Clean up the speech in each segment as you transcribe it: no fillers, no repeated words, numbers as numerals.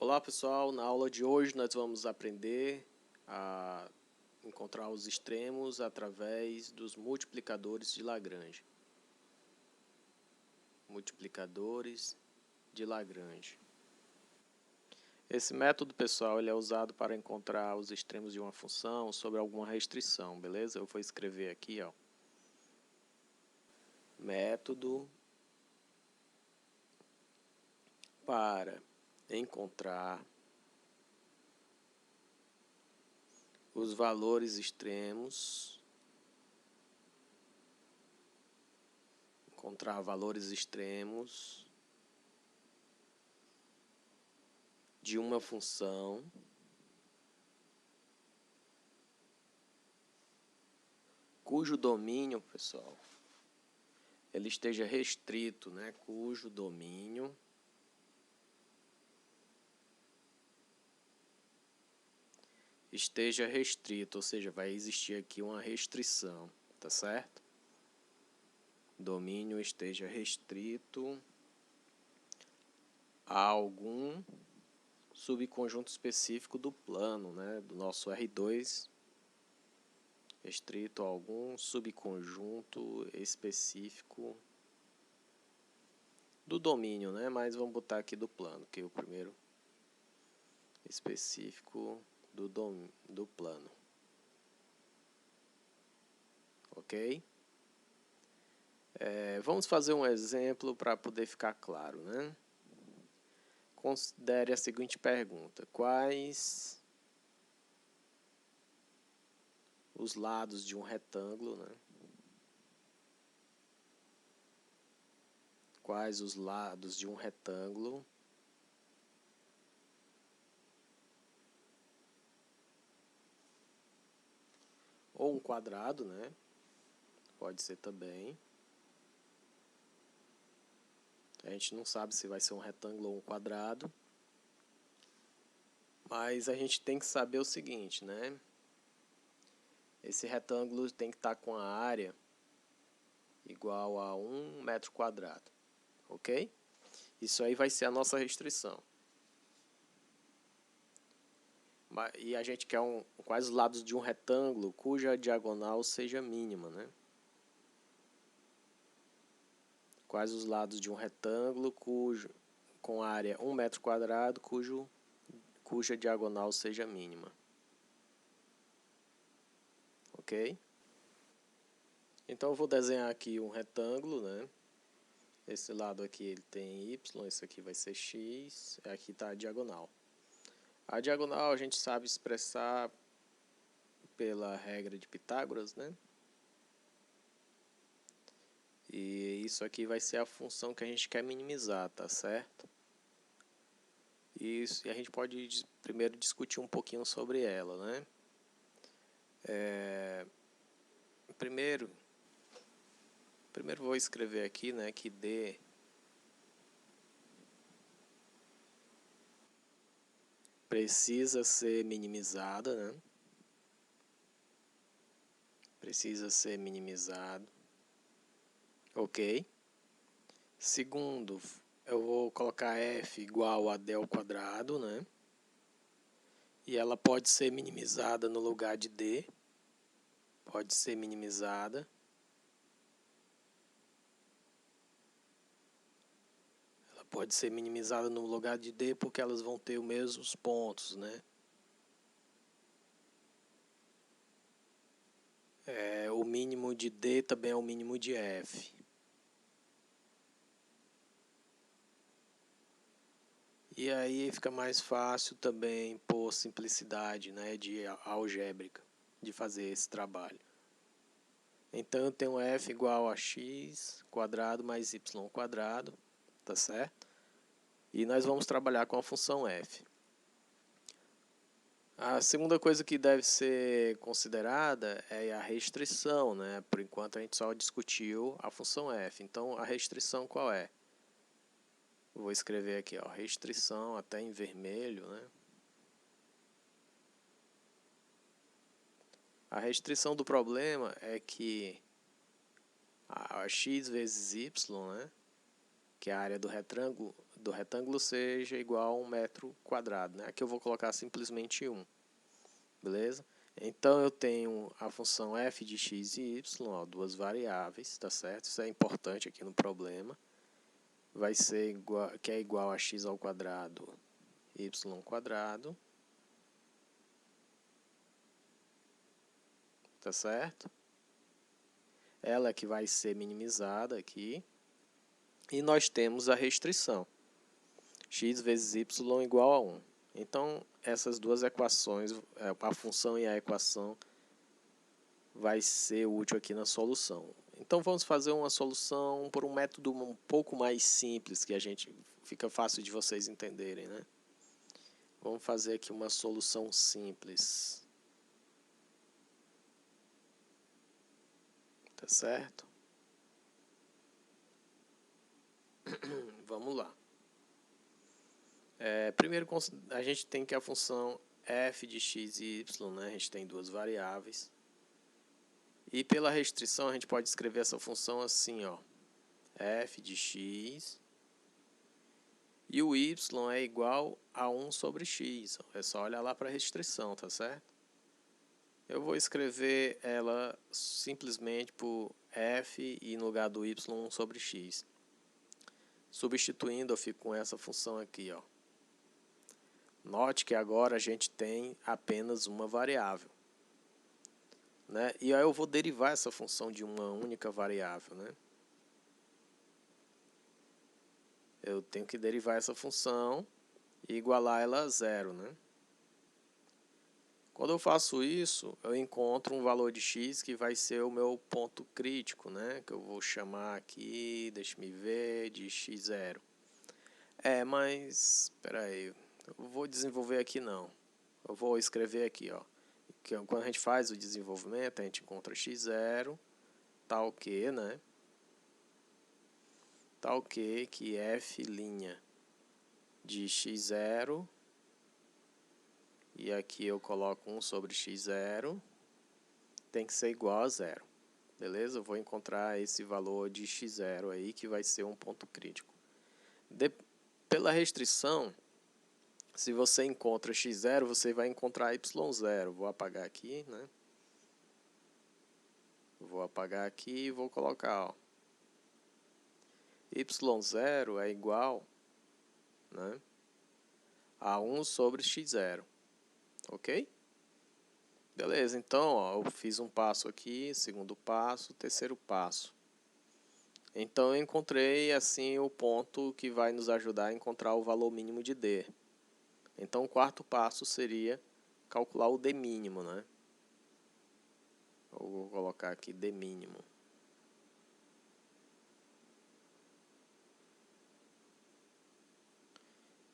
Olá pessoal, na aula de hoje nós vamos aprender a encontrar os extremos através dos multiplicadores de Lagrange. Multiplicadores de Lagrange. Esse método, pessoal, ele é usado para encontrar os extremos de uma função sobre alguma restrição, beleza? Eu vou escrever aqui, ó. Método para encontrar os valores extremos, de uma função cujo domínio, pessoal, ele esteja restrito, né? Cujo domínio esteja restrito, ou seja, vai existir aqui uma restrição, tá certo? Domínio esteja restrito a algum subconjunto específico do plano, né? Do nosso R2, restrito a algum subconjunto específico do domínio, né? Mas vamos botar aqui do plano, que é o primeiro específico do plano. Ok? Vamos fazer um exemplo para poder ficar claro, né? Considere a seguinte pergunta: quais os lados de um retângulo, né? Quais os lados de um retângulo ou um quadrado, né? Pode ser também. A gente não sabe se vai ser um retângulo ou um quadrado. Mas a gente tem que saber o seguinte, né? Esse retângulo tem que estar com a área igual a 1 metro quadrado. Ok? Isso aí vai ser a nossa restrição. E a gente quer quais os lados de um retângulo cuja diagonal seja mínima, né? Quais os lados de um retângulo com área 1 metro quadrado cuja diagonal seja mínima. Ok? Então eu vou desenhar aqui um retângulo, né? Esse lado aqui ele tem y, esse aqui vai ser x, aqui está a diagonal. A diagonal a gente sabe expressar pela regra de Pitágoras, né? E isso aqui vai ser a função que a gente quer minimizar, tá certo? E a gente pode primeiro discutir um pouquinho sobre ela, né? Primeiro vou escrever aqui, né, que D precisa ser minimizada, né? Precisa ser minimizado. Ok? Segundo, eu vou colocar f igual a d ao quadrado, né? E ela pode ser minimizada no lugar de d. Pode ser minimizada. Ela pode ser minimizada no lugar de d porque elas vão ter os mesmos pontos, né? O mínimo de d também é o mínimo de f. E aí fica mais fácil também, por simplicidade, né, de algébrica, de fazer esse trabalho. Então eu tenho f igual a x quadrado mais y quadrado, tá certo? E nós vamos trabalhar com a função f. A segunda coisa que deve ser considerada é a restrição, né? Por enquanto a gente só discutiu a função f. Então a restrição qual é? Vou escrever aqui, ó, restrição até em vermelho, né? A restrição do problema é que a x vezes y, né, que é a área do do retângulo seja igual a 1 metro quadrado, né? Aqui eu vou colocar simplesmente 1, beleza? Então eu tenho a função f de x e y, ó, duas variáveis, tá certo? Isso é importante aqui no problema. Vai ser igual, que é igual a x ao quadrado, y quadrado, tá certo? Ela é que vai ser minimizada aqui. E nós temos a restrição, x vezes y igual a 1. Então, essas duas equações, a função e a equação, vai ser útil aqui na solução. Então, vamos fazer uma solução por um método um pouco mais simples, que fica fácil de vocês entenderem, né? Vamos fazer aqui uma solução simples. Tá certo? Vamos lá. Primeiro, a gente tem que a função f de x e y, né? A gente tem duas variáveis. E pela restrição, a gente pode escrever essa função assim, ó. F de x e o y é igual a 1 sobre x. É só olhar lá para a restrição, tá certo? Eu vou escrever ela simplesmente por f e no lugar do y 1 sobre x. Substituindo, eu fico com essa função aqui, ó. Note que agora a gente tem apenas uma variável, né? E aí eu vou derivar essa função de uma única variável, né? Eu tenho que derivar essa função e igualar ela a zero, né? Quando eu faço isso, eu encontro um valor de x que vai ser o meu ponto crítico, né? Que eu vou chamar aqui, deixa-me ver, de x0. Mas, espera aí, eu vou desenvolver aqui não. Eu vou escrever aqui, ó. Que quando a gente faz o desenvolvimento, a gente encontra x0, tal que, né? Tal que f' de x0, e aqui eu coloco 1 sobre x0, tem que ser igual a zero. Beleza? Eu vou encontrar esse valor de x0 aí, que vai ser um ponto crítico. Pela restrição, se você encontra x0, você vai encontrar y0. Vou apagar aqui, né? Vou apagar aqui e vou colocar, ó. y0 é igual, né, a 1 sobre x0. Ok? Beleza, então, ó, eu fiz um passo aqui, segundo passo, terceiro passo. Então, eu encontrei, assim, o ponto que vai nos ajudar a encontrar o valor mínimo de D. Então, o quarto passo seria calcular o D mínimo, né? Eu vou colocar aqui D mínimo.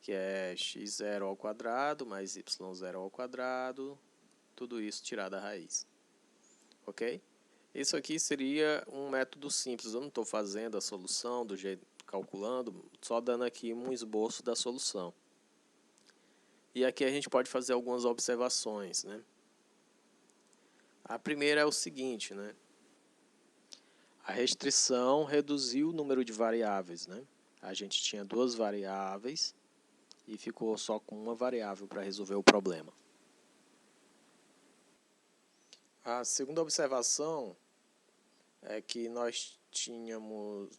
Que é x0 ao quadrado mais y0 ao quadrado, tudo isso tirado da raiz. Ok? Isso aqui seria um método simples, eu não estou fazendo a solução do jeito calculando, só dando aqui um esboço da solução. E aqui a gente pode fazer algumas observações, né? A primeira é o seguinte, né? A restrição reduziu o número de variáveis, né? A gente tinha duas variáveis e ficou só com uma variável para resolver o problema. A segunda observação é que nós tínhamos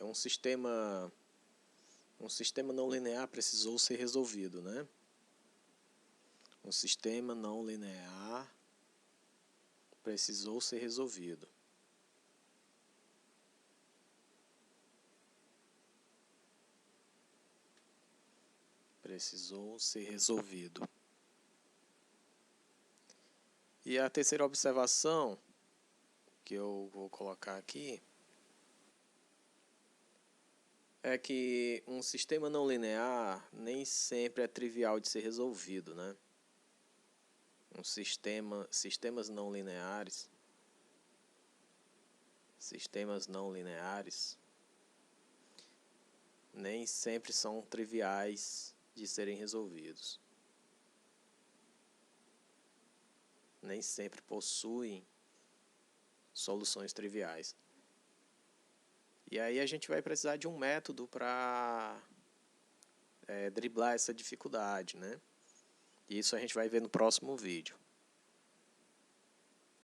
um sistema não linear precisou ser resolvido, né? Um sistema não linear precisou ser resolvido. Precisou ser resolvido. E a terceira observação que eu vou colocar aqui é que um sistema não linear nem sempre é trivial de ser resolvido, né? Sistemas não lineares nem sempre são triviais de serem resolvidos. Nem sempre possuem soluções triviais. E aí a gente vai precisar de um método para driblar essa dificuldade, né? Isso a gente vai ver no próximo vídeo.